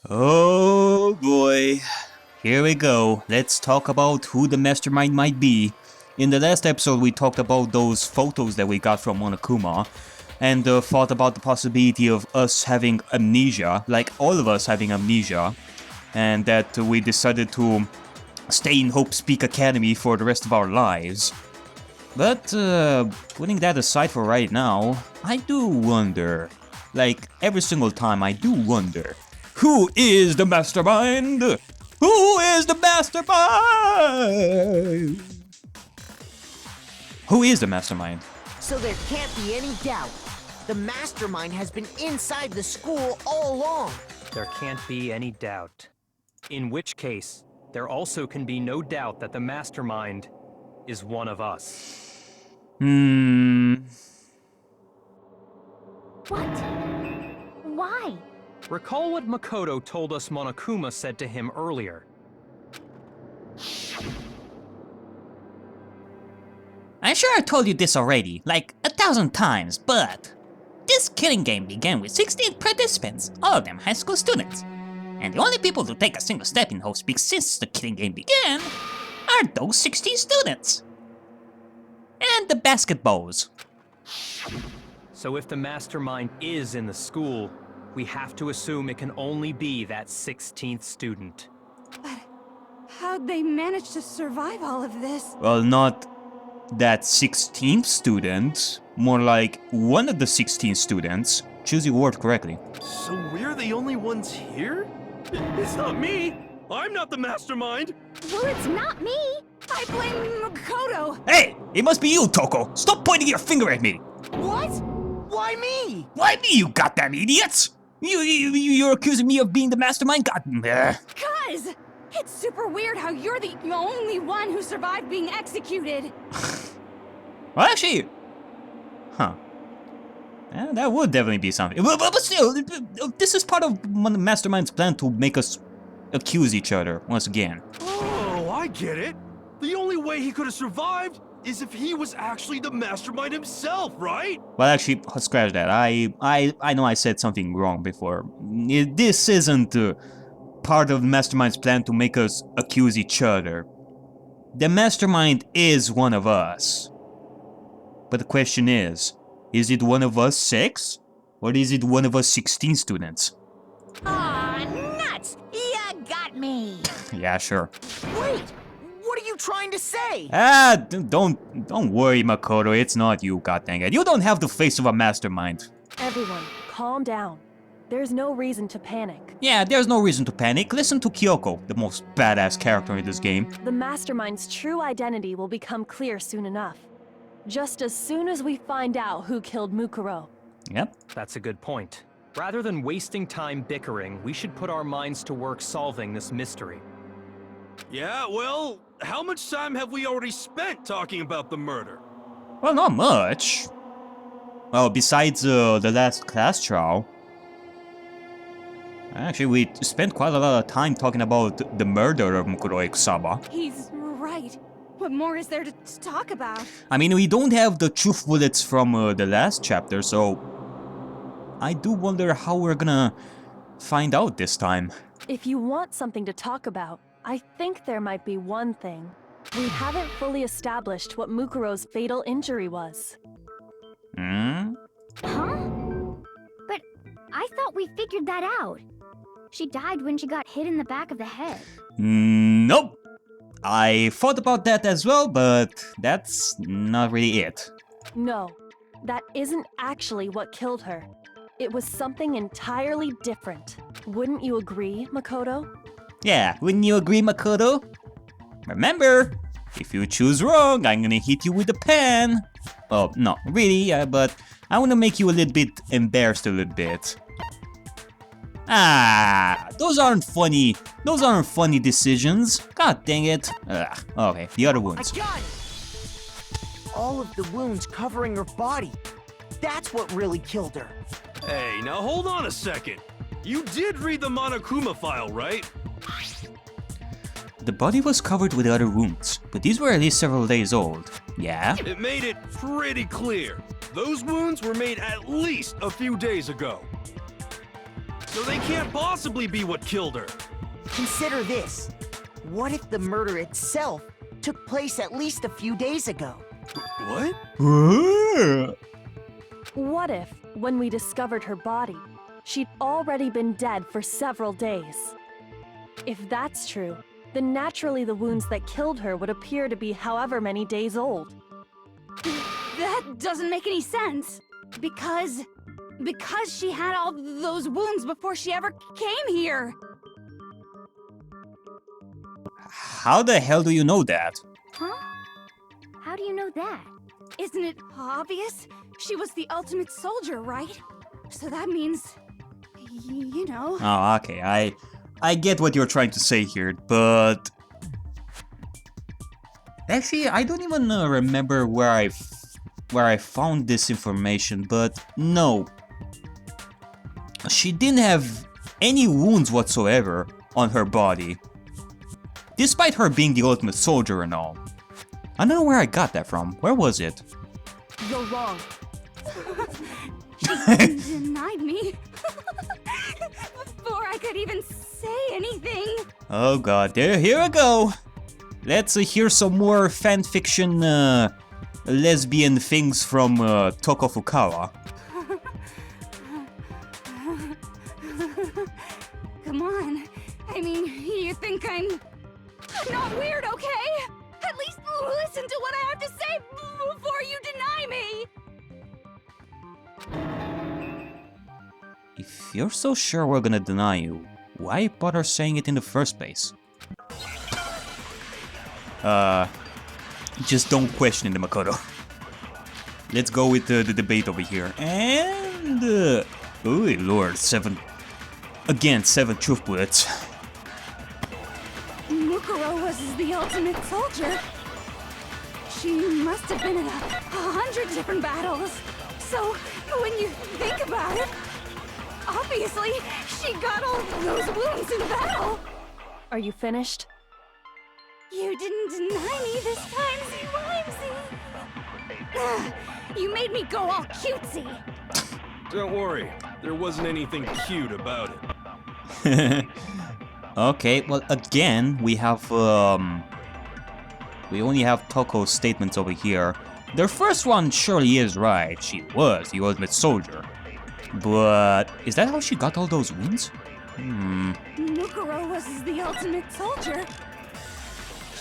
Oh boy, here we go. Let's talk about who the mastermind might be. In the last episode we talked about those photos that we got from Monokuma and thought about the possibility of us having amnesia, like all of us having amnesia, and that we decided to stay in Hope's Peak Academy for the rest of our lives. But putting that aside for right now, I do wonder, like every single time I do wonder, who is the mastermind? Who is the mastermind? Who is the mastermind? So there can't be any doubt. The mastermind has been inside the school all along. There can't be any doubt. In which case, there also can be no doubt that the mastermind is one of us. What? Why? Recall what Makoto told us Monokuma said to him earlier. I'm sure I told you this already, like 1,000 times, but this killing game began with 16 participants, all of them high school students. And the only people to take a single step in Hope's Peak since the killing game began are those 16 students. And the basketballs. So if the mastermind is in the school, we have to assume it can only be that 16th student. But how'd they manage to survive all of this? Well, not that 16th student, more like one of the 16 students. Choose your word correctly. So we're the only ones here? It's not me! I'm not the mastermind! Well, it's not me. I blame Makoto. Hey, it must be you, Toko. Stop pointing your finger at me. What? Why me? Why me, you goddamn idiots? You're accusing me of being the mastermind? Cuz! It's super weird how you're the only one who survived being executed. Well, actually, yeah, that would definitely be something. But still, this is part of the mastermind's plan to make us accuse each other once again. Oh, I get it! The only way he could have survived is if he was actually the mastermind himself, right? Well, actually, scratch that. I know I said something wrong before. This isn't part of the mastermind's plan to make us accuse each other. The mastermind is one of us. But the question is it one of us 6? Or is it one of us 16 students? Aw, nuts! You got me. Yeah, sure. Wait! What are you trying to say? Don't worry, Makoto. It's not you, goddanggit. You don't have the face of a mastermind. Everyone, calm down. There's no reason to panic. Yeah, there's no reason to panic. Listen to Kyoko, the most badass character in this game. The mastermind's true identity will become clear soon enough. Just as soon as we find out who killed Mukuro. Yep. That's a good point. Rather than wasting time bickering, we should put our minds to work solving this mystery. Yeah, well, how much time have we already spent talking about the murder? Well, not much. Well, besides the last class trial. Actually, we spent quite a lot of time talking about the murder of Mukuro Ikusaba. He's right. What more is there to talk about? I mean, we don't have the truth bullets from the last chapter, so I do wonder how we're gonna find out this time. If you want something to talk about, I think there might be one thing. We haven't fully established what Mukuro's fatal injury was. Huh? But I thought we figured that out. She died when she got hit in the back of the head. Nope. I thought about that as well, but that's not really it. No, that isn't actually what killed her. It was something entirely different. Wouldn't you agree, Makoto? Yeah, wouldn't you agree, Makoto? Remember, if you choose wrong, I'm gonna hit you with a pen. Oh, not really, but I wanna make you a little bit embarrassed a little bit. Those aren't funny. Those aren't funny decisions. God dang it. Okay, the other wounds. I got it! All of the wounds covering her body. That's what really killed her. Hey, now hold on a second. You did read the Monokuma file, right? The body was covered with other wounds, but these were at least several days old. Yeah? It made it pretty clear. Those wounds were made at least a few days ago. so they can't possibly be what killed her. Consider this. What if the murder itself took place at least a few days ago? What? What if, when we discovered her body, she'd already been dead for several days? If that's true, then naturally the wounds that killed her would appear to be however many days old. That doesn't make any sense. Because she had all those wounds before she ever came here. How the hell do you know that? Huh? How do you know that? Isn't it obvious? She was the ultimate soldier, right? So that means, you know. Oh, okay, I get what you're trying to say here, but... Actually, I don't even remember where I found this information, but no. She didn't have any wounds whatsoever on her body. Despite her being the ultimate soldier and all. I don't know where I got that from. Where was it? You're wrong. She denied me. Before I could even say anything. Oh god, here we go. Let's hear some more fanfiction lesbian things from Toko Fukawa. Come on. I mean, you think I'm not weird, okay? At least listen to what I have to say before you deny me. If you're so sure we're gonna deny you, why bother saying it in the first place? Just don't question it, Makoto. Let's go with the debate over here. And... oh lord, 7... Again, 7 truth bullets. Mukuro was the ultimate soldier. She must have been in 100 different battles. So, when you think about it, obviously, she got all those wounds in battle. Are you finished? You didn't deny me this time, Wimsey. You made me go all cutesy. Don't worry, there wasn't anything cute about it. Okay, well again, we have we only have Toko's statements over here. The first one surely is right, she was the ultimate soldier. But is that how she got all those wounds? Mukuro was the ultimate soldier.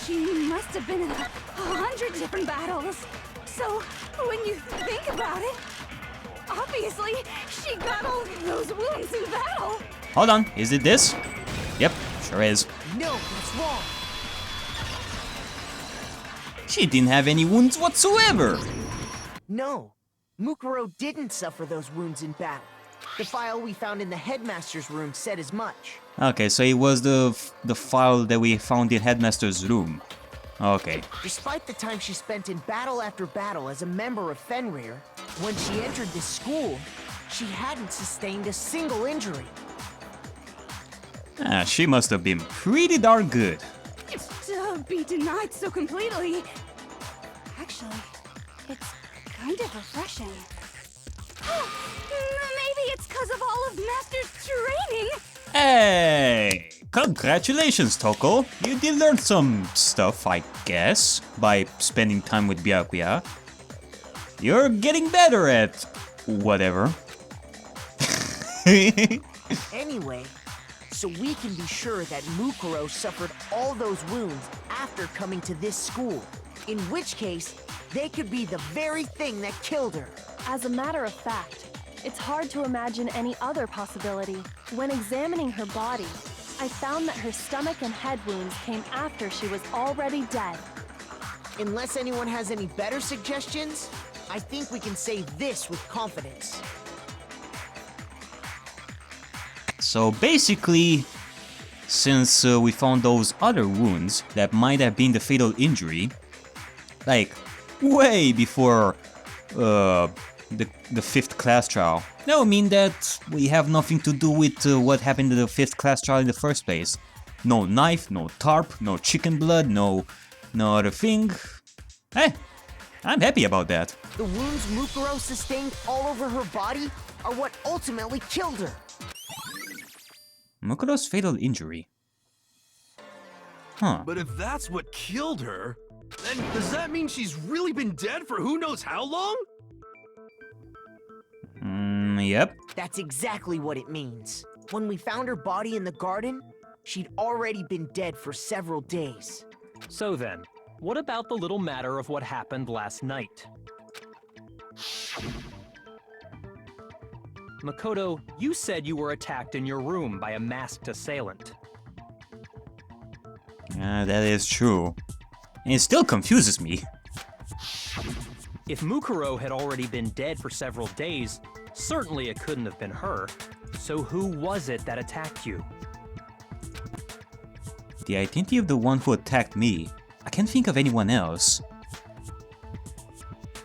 She must have been in 100 different battles. So, when you think about it, obviously, she got all those wounds in battle. Hold on, is it this? Yep, sure is. No, that's wrong. She didn't have any wounds whatsoever. No, Mukuro didn't suffer those wounds in battle. The file we found in the headmaster's room said as much. Okay, so it was the file that we found in Headmaster's room. Okay. Despite the time she spent in battle after battle as a member of Fenrir, when she entered this school, she hadn't sustained a single injury. She must have been pretty darn good. To be denied so completely. Actually, it's kind of refreshing. Maybe it's because of all of Master's training. Hey! Congratulations, Toko. You did learn some stuff, I guess, by spending time with Byakuya. You're getting better at... whatever. Anyway, so we can be sure that Mukuro suffered all those wounds after coming to this school. In which case, they could be the very thing that killed her. As a matter of fact, it's hard to imagine any other possibility. When examining her body, I found that her stomach and head wounds came after she was already dead. Unless anyone has any better suggestions, I think we can say this with confidence. So basically, since we found those other wounds that might have been the fatal injury, like way before the 5th class trial, that would mean that we have nothing to do with what happened in the 5th class trial in the first place. No knife, no tarp, no chicken blood, no other thing. Hey, I'm happy about that. The wounds Mukuro sustained all over her body are what ultimately killed her. Mukuro's fatal injury. Huh. But if that's what killed her, then does that mean she's really been dead for who knows how long? Yep. That's exactly what it means. When we found her body in the garden, she'd already been dead for several days. So then, what about the little matter of what happened last night? Makoto, you said you were attacked in your room by a masked assailant. That is true. And it still confuses me. If Mukuro had already been dead for several days, certainly it couldn't have been her. So who was it that attacked you? The identity of the one who attacked me. I can't think of anyone else.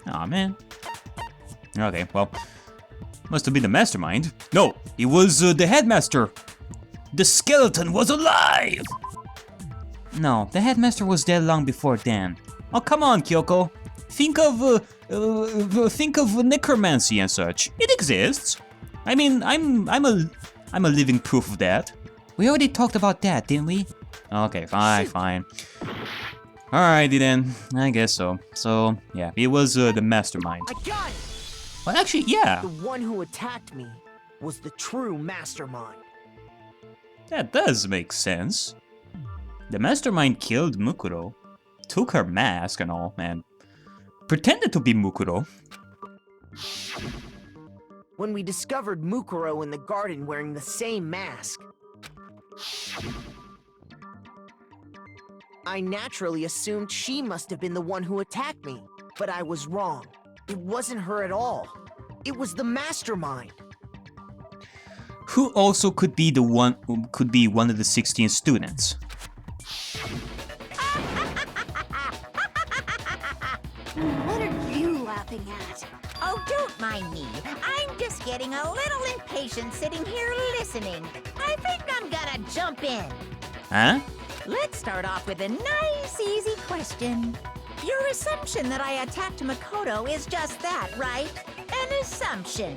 Aw, man. Okay, well, must have been the mastermind. No, it was the headmaster. The skeleton was alive! No, the headmaster was dead long before then. Oh, come on, Kyoko. Think of necromancy and such. It exists. I mean, I'm a living proof of that. We already talked about that, didn't we? Okay, fine. Alrighty then, I guess so. So, yeah, it was the mastermind. I got it! Well, actually, yeah. The one who attacked me was the true mastermind. That does make sense. The mastermind killed Mukuro, took her mask and all, and pretended to be Mukuro. When we discovered Mukuro in the garden wearing the same mask, I naturally assumed she must have been the one who attacked me, but I was wrong. It wasn't her at all. It was the mastermind. Who also could be one of the 16 students. What are you laughing at? Oh, don't mind me. I'm just getting a little impatient sitting here listening. I think I'm gonna jump in. Huh? Let's start off with a nice, easy question. Your assumption that I attacked Makoto is just that, right? An assumption.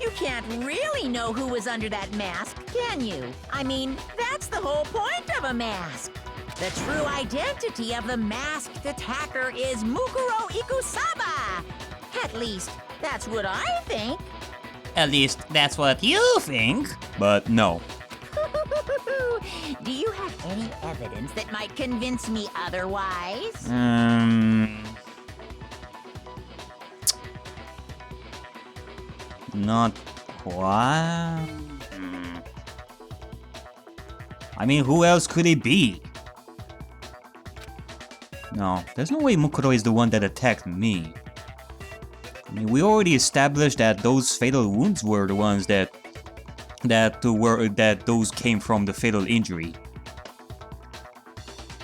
You can't really know who was under that mask, can you? I mean, that's the whole point of a mask. The true identity of the masked attacker is Mukuro Ikusaba. At least, that's what I think. At least that's what you think. But no. Do you have any evidence that might convince me otherwise? Not quite. I mean, who else could it be? No, there's no way Mukuro is the one that attacked me. I mean, we already established that those fatal wounds were the ones that those came from the fatal injury.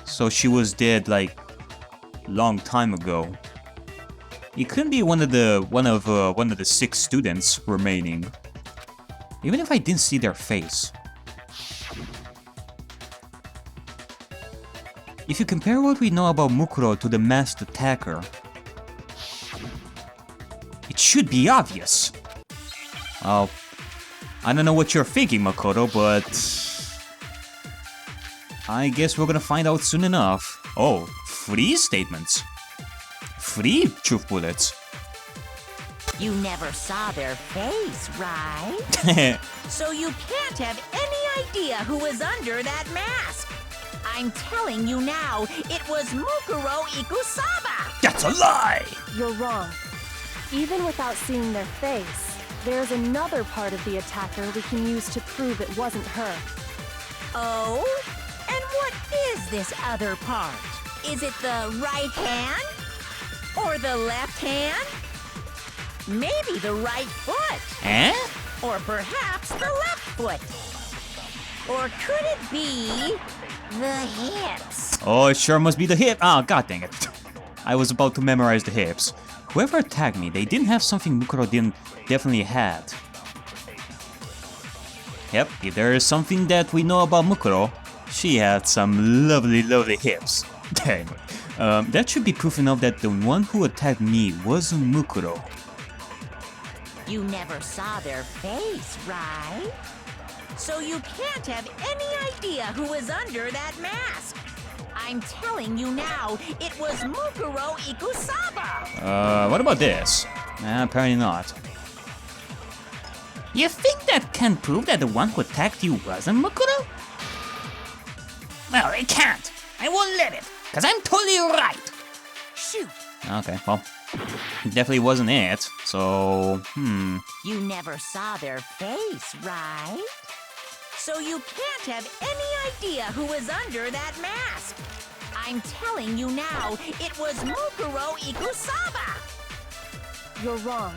So she was dead like long time ago. It couldn't be one of the 6 students remaining. Even if I didn't see their face. If you compare what we know about Mukuro to the masked attacker, it should be obvious. Well, I don't know what you're thinking, Makoto, but I guess we're gonna find out soon enough. Oh, 3 statements. 3 truth bullets. You never saw their face, right? So you can't have any idea who was under that mask. I'm telling you now, it was Mukuro Ikusaba! That's a lie! You're wrong. Even without seeing their face, there's another part of the attacker we can use to prove it wasn't her. Oh? And what is this other part? Is it the right hand? Or the left hand? Maybe the right foot? Eh? Or perhaps the left foot? Or could it be the hips? Oh, it sure must be the hip. Ah, god dang it. I was about to memorize the hips. Whoever attacked me, they didn't have something Mukuro definitely had. Yep, if there is something that we know about Mukuro, she had some lovely, lovely hips. Dang. That should be proof enough that the one who attacked me was Mukuro. You never saw their face, right? So you can't have any idea who was under that mask. I'm telling you now, it was Mukuro Ikusaba. What about this? Apparently not. You think that can prove that the one who attacked you wasn't Mukuro? Well, it can't. I won't let it, because I'm totally right. Shoot! Okay, well, it definitely wasn't it, so, You never saw their face, right? So you can't have any idea who was under that mask. I'm telling you now, it was Mukuro Ikusaba. You're wrong.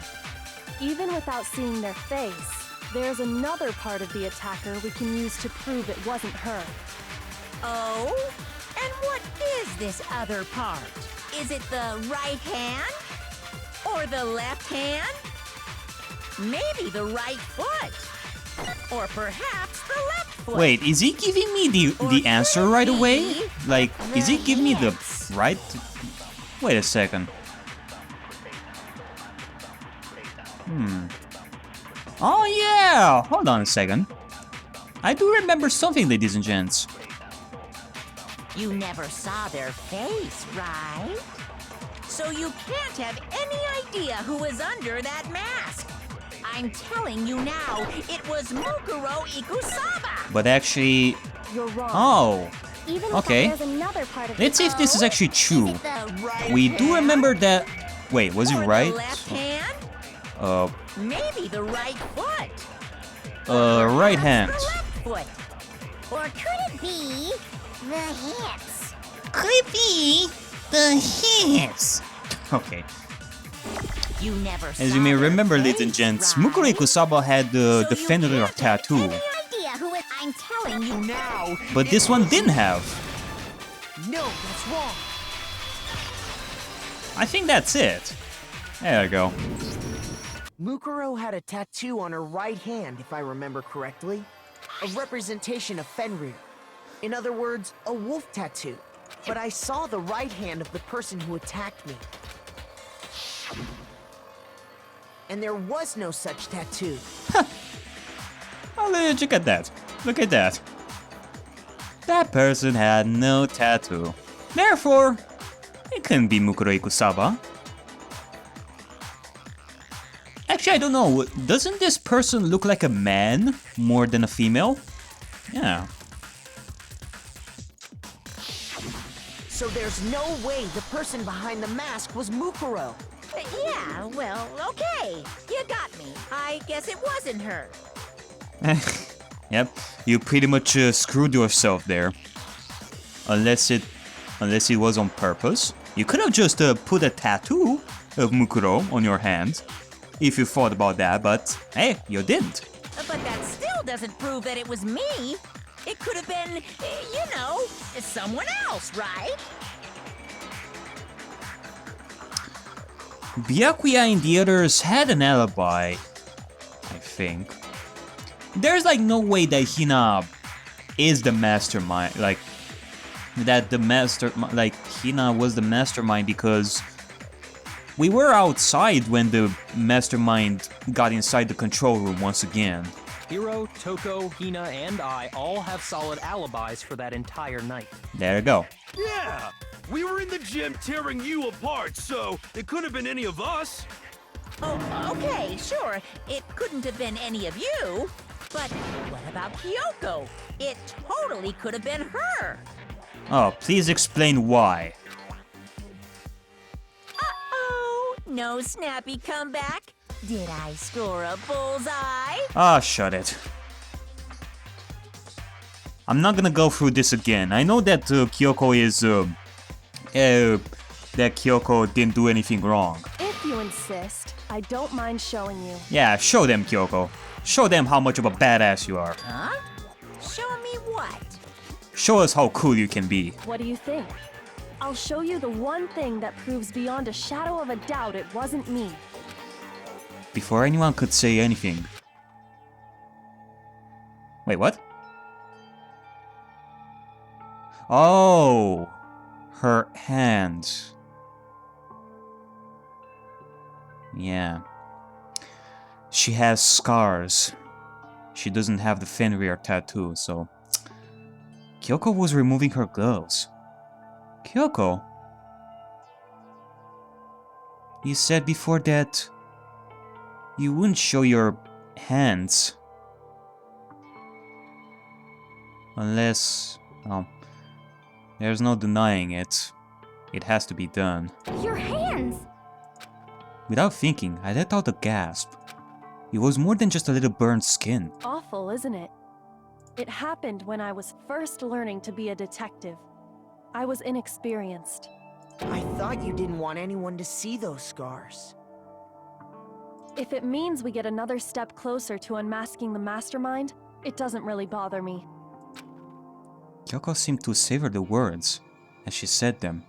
Even without seeing their face, there's another part of the attacker we can use to prove it wasn't her. Oh? And what is this other part? Is it the right hand? Or the left hand? Maybe the right foot? Or perhaps the left foot? Wait, is he giving me the answer right away? Like, is he giving me the right? Wait a second. Oh yeah! Hold on a second. I do remember something, ladies and gents. You never saw their face, right? So you can't have any idea who was under that mask. I'm telling you now, it was Mukuro Ikusaba. But actually... You're wrong. Oh, Even okay. there's another part of Let's see if this is actually true. We do remember that... Wait, was it Or right? the left hand? Maybe the right foot. Right Perhaps hand. The left foot. Or could it be the hips? Could be the hips. Okay. You never As you may remember, ladies and gents, Mukuro Ikusaba had the Defender tattoo, Any idea who it? I'm telling you Now, but this one didn't have. no, that's wrong. I think that's it. There you go. Mukuro had a tattoo on her right hand, if I remember correctly. A representation of Fenrir. In other words, a wolf tattoo. But I saw the right hand of the person who attacked me. And there was no such tattoo. Oh, look at that. Look at that. That person had no tattoo. Therefore, it couldn't be Mukuro Ikusaba. Actually, I don't know. Doesn't this person look like a man more than a female? Yeah. So there's no way the person behind the mask was Mukuro. Yeah, well, okay. You got me. I guess it wasn't her. Yep, you pretty much screwed yourself there. Unless it was on purpose. You could have just put a tattoo of Mukuro on your hand, if you thought about that, but hey, you didn't. But that still doesn't prove that it was me. It could have been, you know, someone else, right? Byakuya and the others had an alibi, I think. There's like no way that Hina is the mastermind, like that Hina was the mastermind, because we were outside when the mastermind got inside the control room once again. Hiro, Toko, Hina, and I all have solid alibis for that entire night. There you go. Yeah! We were in the gym tearing you apart, so it could have been any of us. Oh, okay, sure. It couldn't have been any of you. But what about Kyoko? It totally could have been her. Oh, please explain why. Uh-oh, no snappy comeback. Did I score a bullseye? Ah, shut it. I'm not gonna go through this again. I know that Kyoko is, that Kyoko didn't do anything wrong. If you insist, I don't mind showing you. Yeah, show them, Kyoko. Show them how much of a badass you are. Huh? Show me what? Show us how cool you can be. What do you think? I'll show you the one thing that proves beyond a shadow of a doubt it wasn't me. Before anyone could say anything. Wait, what? Oh, her hands. Yeah. She has scars. she doesn't have the Fenrir tattoo, so... Kyoko was removing her gloves. Kyoko? You said before that you wouldn't show your hands. Unless... well, there's no denying it. It has to be done. Your hands! Without thinking, I let out a gasp. It was more than just a little burned skin. Awful, isn't it? It happened when I was first learning to be a detective. I was inexperienced. I thought you didn't want anyone to see those scars. If it means we get another step closer to unmasking the mastermind, it doesn't really bother me. Kyoko seemed to savor the words as she said them.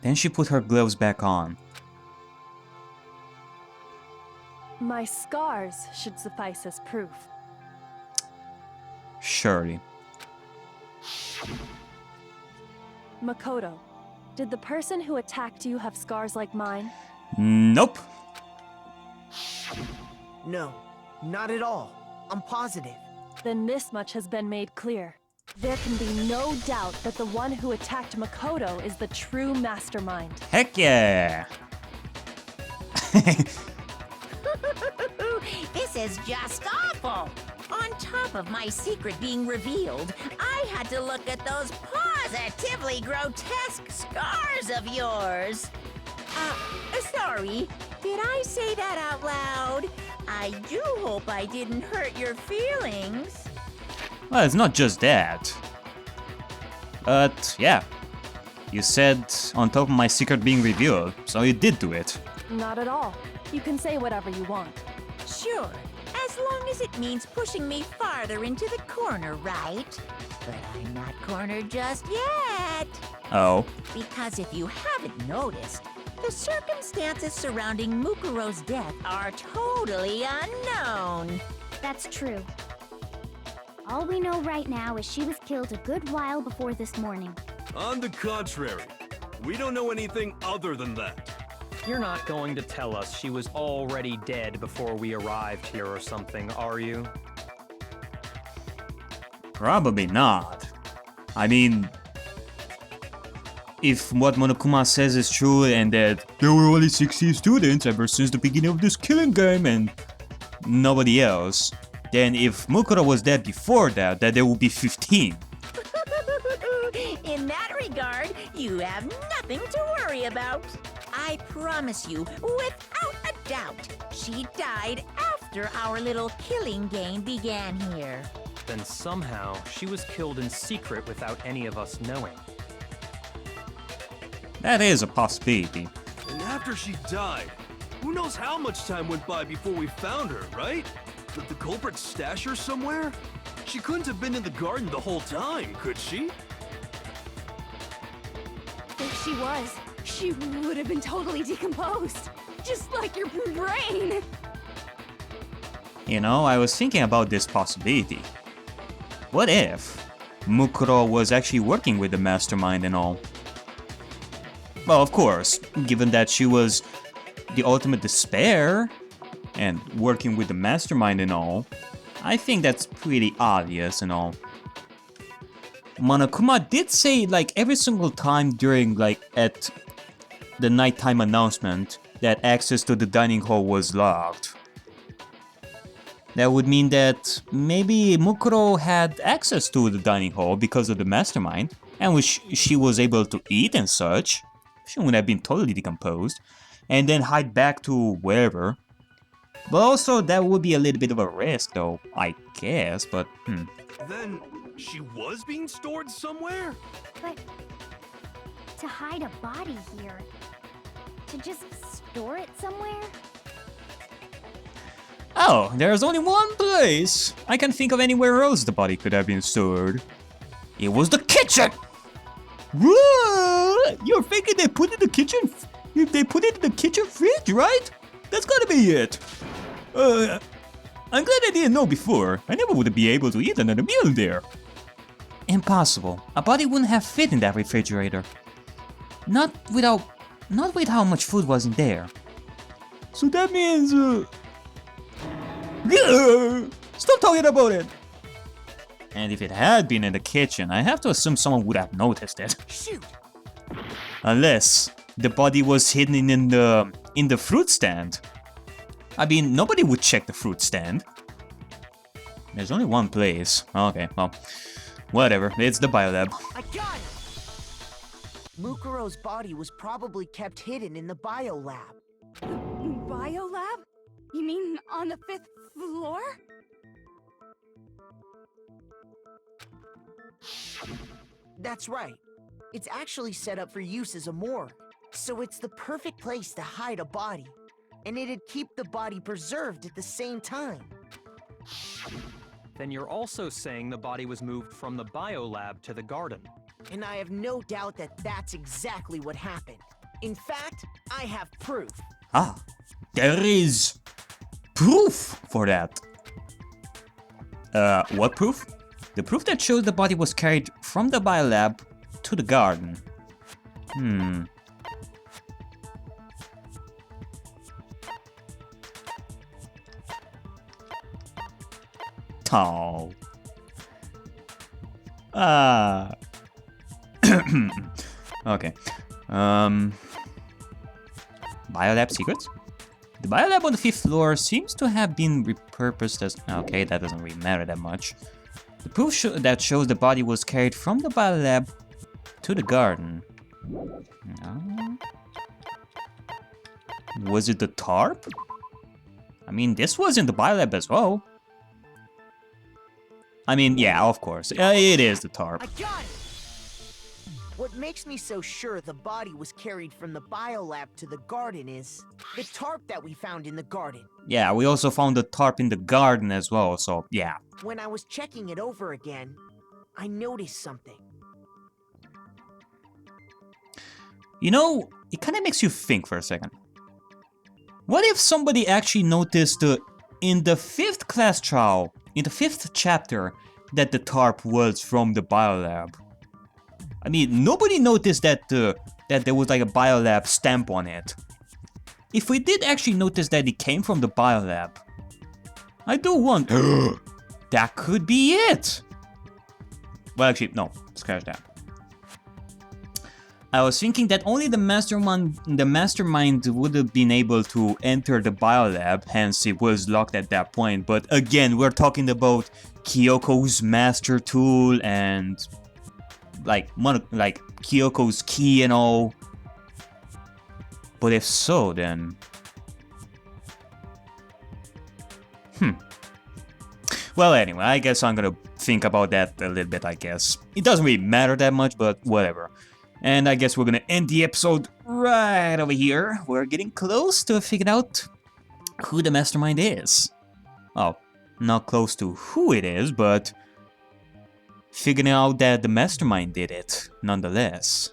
Then she put her gloves back on. My scars should suffice as proof. Surely. Makoto, did the person who attacked you have scars like mine? Nope. No, not at all. I'm positive. Then this much has been made clear. There can be no doubt that the one who attacked Makoto is the true mastermind. Heck yeah! This is just awful! On top of my secret being revealed, I had to look at those positively grotesque scars of yours. Sorry, did I say that out loud? I do hope I didn't hurt your feelings. Well, it's not just that. But, yeah. You said on top of my secret being revealed, so you did do it. Not at all. You can say whatever you want. Sure, as long as it means pushing me farther into the corner, right? But I'm not cornered just yet. Oh. Because if you haven't noticed, the circumstances surrounding Mukuro's death are totally unknown. That's true. All we know right now is she was killed a good while before this morning. On the contrary, we don't know anything other than that. You're not going to tell us she was already dead before we arrived here or something, are you? Probably not. I mean, if what Monokuma says is true and that there were only 60 students ever since the beginning of this killing game and nobody else, then if Mukuro was dead before that, then there would be 15. In that regard, you have nothing to worry about. I promise you, without a doubt, she died after our little killing game began here. Then somehow she was killed in secret without any of us knowing. That is a possibility. And after she died, who knows how much time went by before we found her, right? Did the culprit stash her somewhere? She couldn't have been in the garden the whole time, could she? If she was, she would have been totally decomposed. Just like your brain. You know, I was thinking about this possibility. What if Mukuro was actually working with the mastermind and all? Well, of course, given that she was the ultimate despair and working with the mastermind and all, I think that's pretty obvious and all. Monokuma did say like every single time during like at the nighttime announcement that access to the dining hall was locked. That would mean that maybe Mukuro had access to the dining hall because of the mastermind, and which she was able to eat and such. She wouldn't have been totally decomposed, and then hide back to wherever. But also that would be a little bit of a risk though, I guess, but Then she was being stored somewhere? But to hide a body here, to just store it somewhere? Oh, there's only one place! I can't think of anywhere else the body could have been stored. It was the kitchen! What? You're thinking they put it in the kitchen? They put it in the kitchen fridge, right? That's gotta be it. I'm glad I didn't know before. I never would be able to eat another meal there. Impossible. A body wouldn't have fit in that refrigerator. Not with how much food was in there. So that means, Stop talking about it! And if it had been in the kitchen, I have to assume someone would have noticed it. Shoot! Unless the body was hidden in the fruit stand. I mean, nobody would check the fruit stand. There's only one place. Okay, well, whatever. It's the biolab. I got it! Mukuro's body was probably kept hidden in the biolab. Biolab? You mean on the 5th floor? That's right. It's actually set up for use as a morgue, so it's the perfect place to hide a body, and it'd keep the body preserved at the same time. Then you're also saying the body was moved from the biolab to the garden. And I have no doubt that that's exactly what happened. In fact, I have proof. Ah, there is proof for that. What proof? The proof that shows the body was carried from the biolab to the garden. Oh. Okay. Biolab secrets? The biolab on the 5th floor seems to have been repurposed as... Okay, that doesn't really matter that much. The proof that shows the body was carried from the biolab to the garden. Was it the tarp? I mean, this was in the biolab as well. I mean, yeah, of course. It is the tarp. I got it! What makes me so sure the body was carried from the biolab to the garden is the tarp that we found in the garden. Yeah, we also found the tarp in the garden as well, so yeah. When I was checking it over again, I noticed something. You know, it kind of makes you think for a second. What if somebody actually noticed in the 5th class trial, in the 5th chapter, that the tarp was from the biolab? I mean, nobody noticed that that there was like a biolab stamp on it. If we did actually notice that it came from the biolab, I do wonder... that could be it! Well, actually, no. Scratch that. I was thinking that only the mastermind would have been able to enter the biolab, hence it was locked at that point. But again, we're talking about Kyoko's master tool and like Kyoko's key and all. But if so, then well, anyway, I guess I'm gonna think about that a little bit, I guess. It doesn't really matter that much, but whatever. And I guess we're gonna end the episode right over here. We're getting close to figuring out who the mastermind is. Oh, not close to who it is, but figuring out that the mastermind did it, nonetheless.